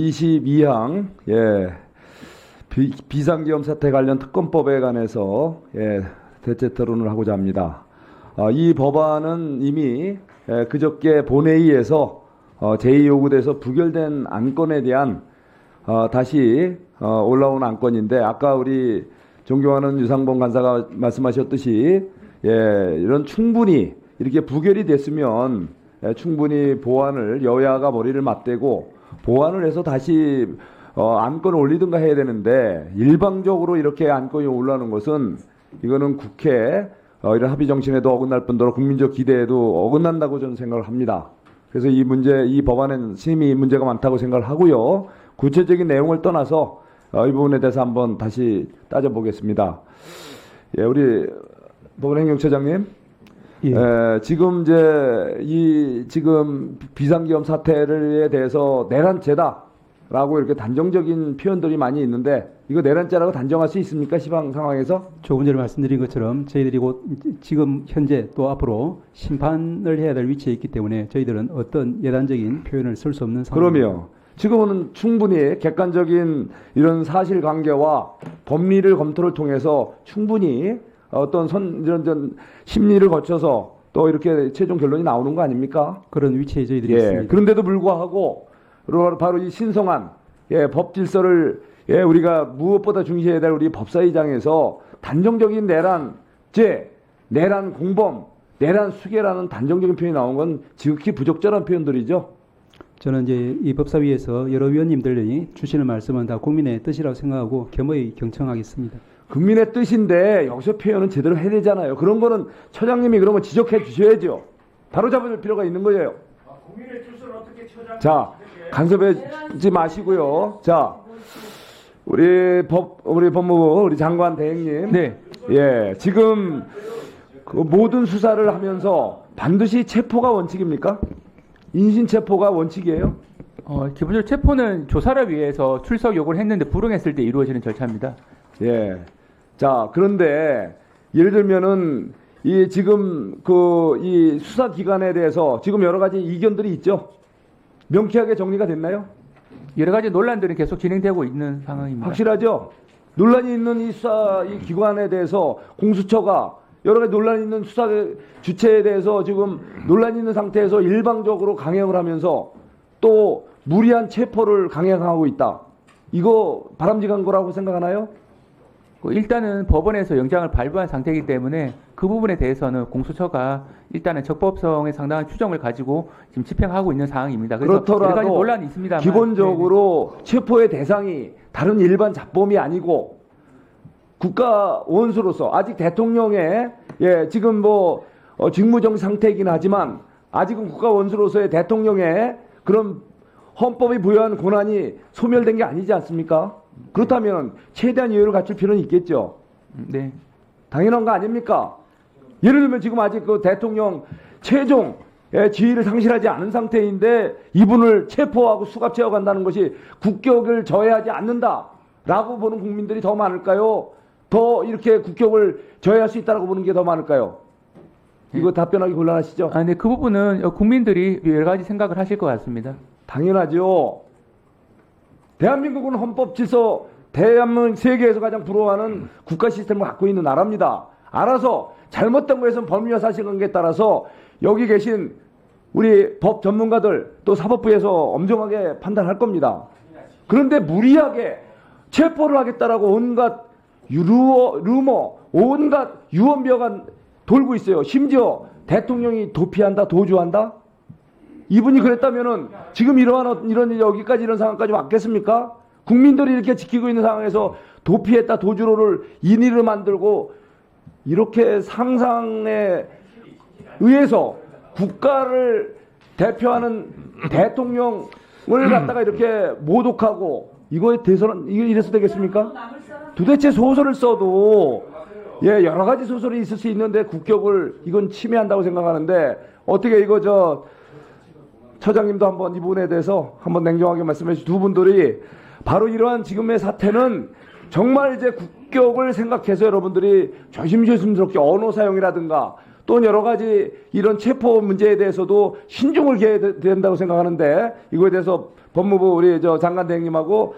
22항 비상계엄 사태 관련 특검법에 관해서 대체 토론을 하고자 합니다. 이 법안은 이미 그저께 본회의에서 제2요구돼서 부결된 안건에 대한 다시 올라온 안건인데, 아까 우리 존경하는 유상범 간사가 말씀하셨듯이 이런 충분히 이렇게 부결이 됐으면 충분히 보완을, 여야가 머리를 맞대고 보완을 해서 다시 안건을 올리든가 해야 되는데, 일방적으로 이렇게 안건이 올라오는 것은 이거는 국회 이런 합의 정신에도 어긋날 뿐더러 국민적 기대에도 어긋난다고 저는 생각을 합니다. 그래서 이 법안에는 심히 문제가 많다고 생각을 하고요. 구체적인 내용을 떠나서 이 부분에 대해서 한번 다시 따져보겠습니다. 우리 법원행정처장님, 지금 지금 비상계엄 사태에 대해서 내란죄다라고 이렇게 단정적인 표현들이 많이 있는데, 이거 내란죄라고 단정할 수 있습니까? 시방 상황에서? 조금 전에 말씀드린 것처럼 저희들이 곧 지금 현재 또 앞으로 심판을 해야 될 위치에 있기 때문에 저희들은 어떤 예단적인 표현을 쓸 수 없는 상황입니다. 그러면 지금은 충분히 객관적인 이런 사실관계와 법리를 검토를 통해서 충분히 어떤 이런 심리를 거쳐서 또 이렇게 최종 결론이 나오는 거 아닙니까? 그런 위치에 저희들이 있습니다. 그런데도 불구하고 바로 이 신성한 법 질서를 우리가 무엇보다 중시해야 될 우리 법사위장에서 단정적인 내란죄, 내란 공범, 내란 수괴라는 단정적인 표현이 나온 건 지극히 부적절한 표현들이죠. 저는 이제 이 법사위에서 여러 위원님들이 주시는 말씀은 다 국민의 뜻이라고 생각하고 겸허히 경청하겠습니다. 국민의 뜻인데 여기서 표현은 제대로 해야 되잖아요. 그런 거는 처장님이 그런 거 지적해 주셔야죠. 바로잡을 필요가 있는 거예요. 국민의 뜻을 어떻게 처장님이 자, 간섭하지 마시고요. 자, 우리 법무부 우리 장관 대행님. 네. 지금 그 모든 수사를 하면서 반드시 체포가 원칙입니까? 인신 체포가 원칙이에요? 기본적으로 체포는 조사를 위해서 출석 요구를 했는데 불응했을 때 이루어지는 절차입니다. 자, 그런데 예를 들면은 지금 이 수사 기관에 대해서 지금 여러 가지 이견들이 있죠. 명쾌하게 정리가 됐나요? 여러 가지 논란들은 계속 진행되고 있는 상황입니다. 확실하죠? 논란이 있는 이 기관에 대해서 공수처가 여러 가지 논란이 있는 수사 주체에 대해서 지금 논란이 있는 상태에서 일방적으로 강행을 하면서 또 무리한 체포를 강행하고 있다. 이거 바람직한 거라고 생각하나요? 일단은 법원에서 영장을 발부한 상태이기 때문에 그 부분에 대해서는 공수처가 일단은 적법성에 상당한 추정을 가지고 지금 집행하고 있는 상황입니다. 그래서 여러 가지 그렇더라도 논란이 있습니다만 기본적으로 체포의 대상이 다른 일반 잡범이 아니고 국가 원수로서 아직 대통령의 지금 직무정 상태이긴 하지만 아직은 국가 원수로서의 대통령의 그런 헌법이 부여한 권한이 소멸된 게 아니지 않습니까? 그렇다면 최대한 여유를 갖출 필요는 있겠죠. 네. 당연한 거 아닙니까? 예를 들면 지금 아직 그 대통령 최종 지위를 상실하지 않은 상태인데 이분을 체포하고 수갑 채워간다는 것이 국격을 저해하지 않는다라고 보는 국민들이 더 많을까요? 더 이렇게 국격을 저해할 수 있다고 보는 게 더 많을까요? 이거 답변하기 곤란하시죠? 네, 그 부분은 국민들이 여러 가지 생각을 하실 것 같습니다. 당연하죠. 대한민국은 헌법 질서, 대한민국 세계에서 가장 부러워하는 국가 시스템을 갖고 있는 나라입니다. 알아서 잘못된 것에선 법리와 사실관계에 따라서 여기 계신 우리 법 전문가들 또 사법부에서 엄정하게 판단할 겁니다. 그런데 무리하게 체포를 하겠다라고 온갖 루머, 온갖 유언비어가 돌고 있어요. 심지어 대통령이 도피한다, 도주한다? 이분이 그랬다면은 지금 이런 여기까지 이런 상황까지 왔겠습니까? 국민들이 이렇게 지키고 있는 상황에서 도피했다, 도주로를 인의를 만들고 이렇게 상상에 의해서 국가를 대표하는 대통령을 갖다가 이렇게 모독하고 이거에 대해서는 이래서 되겠습니까? 도대체 소설을 써도 여러 가지 소설이 있을 수 있는데 국격을 이건 침해한다고 생각하는데 어떻게 이거 처장님도 한번 이 부분에 대해서 한번 냉정하게 말씀해 주시죠. 두 분들이 바로 이러한 지금의 사태는 정말 이제 국격을 생각해서 여러분들이 조심스럽게 언어 사용이라든가 또 여러 가지 이런 체포 문제에 대해서도 신중을 기해야 된다고 생각하는데 이거에 대해서 법무부 우리 저 장관 대행님하고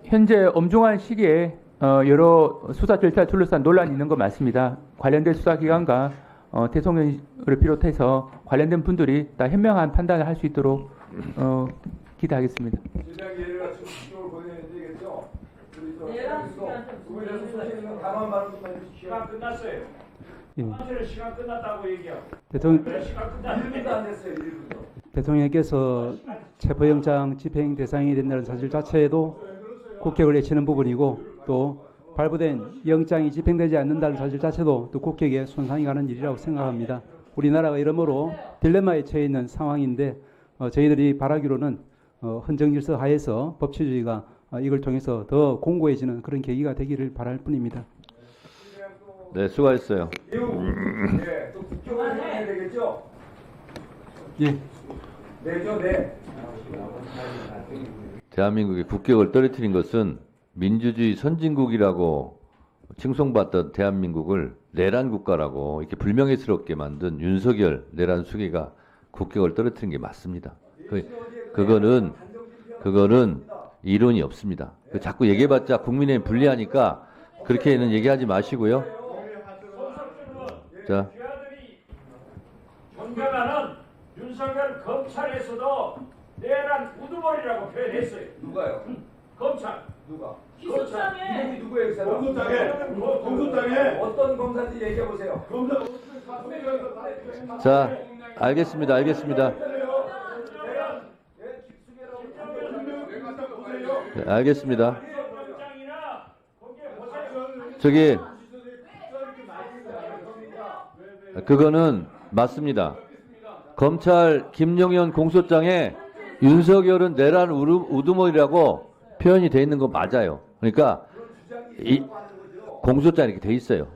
현재 엄중한 시기에 여러 수사 절차를 둘러싼 논란이 있는 건 맞습니다. 관련된 수사기관과 대통령을 비롯해서 관련된 분들이 다 현명한 판단을 할 수 있도록 기대하겠습니다. 시간 끝났어요. 예. 시간 끝났다고 얘기하고. 대통령, 시간 끝났는데 1분도 안 됐어요. 1분도. 대통령께서 체포영장 집행 대상이 된다는 사실 자체에도 국격을 내치는 부분이고 또 발부된 영장이 집행되지 않는다는 사실 자체도 또 국격에 손상이 가는 일이라고 생각합니다. 우리나라가 이러므로 딜레마에 처해 있는 상황인데 저희들이 바라기로는 헌정질서 하에서 법치주의가 이걸 통해서 더 공고해지는 그런 계기가 되기를 바랄 뿐입니다. 네, 수고하셨어요. 예, 또 국경을 해야 되겠죠? 예. 네죠, 네. 대한민국의 국격을 떨어뜨린 것은 민주주의 선진국이라고 칭송받던 대한민국을 내란 국가라고 이렇게 불명예스럽게 만든 윤석열 내란 수계가 국격을 떨어뜨린 게 맞습니다. 그거는 이론이 없습니다. 자꾸 얘기해봤자 국민의힘 불리하니까 그렇게는 얘기하지 마시고요. 자, 귀하들이 존경하는 윤석열 검찰에서도 내란 우두머리라고 표현했어요. 누가요? 검찰. 누가? 기소장에 이름이 누구예요, 그 사람? 공소장에 어떤 검사인지 얘기해 보세요. 자, 알겠습니다. 알겠습니다. 네, 알겠습니다. 저기 그거는 맞습니다. 검찰 김용현 공소장에 윤석열은 내란 우두머리라고 표현이 돼 있는 거 맞아요. 그러니까 이 공소장에 이렇게 돼 있어요.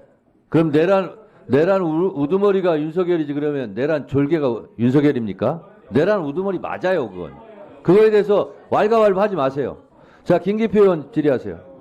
그럼 내란 우두머리가 윤석열이지 그러면 내란 졸개가 윤석열입니까? 내란 우두머리 맞아요, 그건. 그거에 대해서 왈가왈부하지 마세요. 자, 김기표 의원 질의하세요.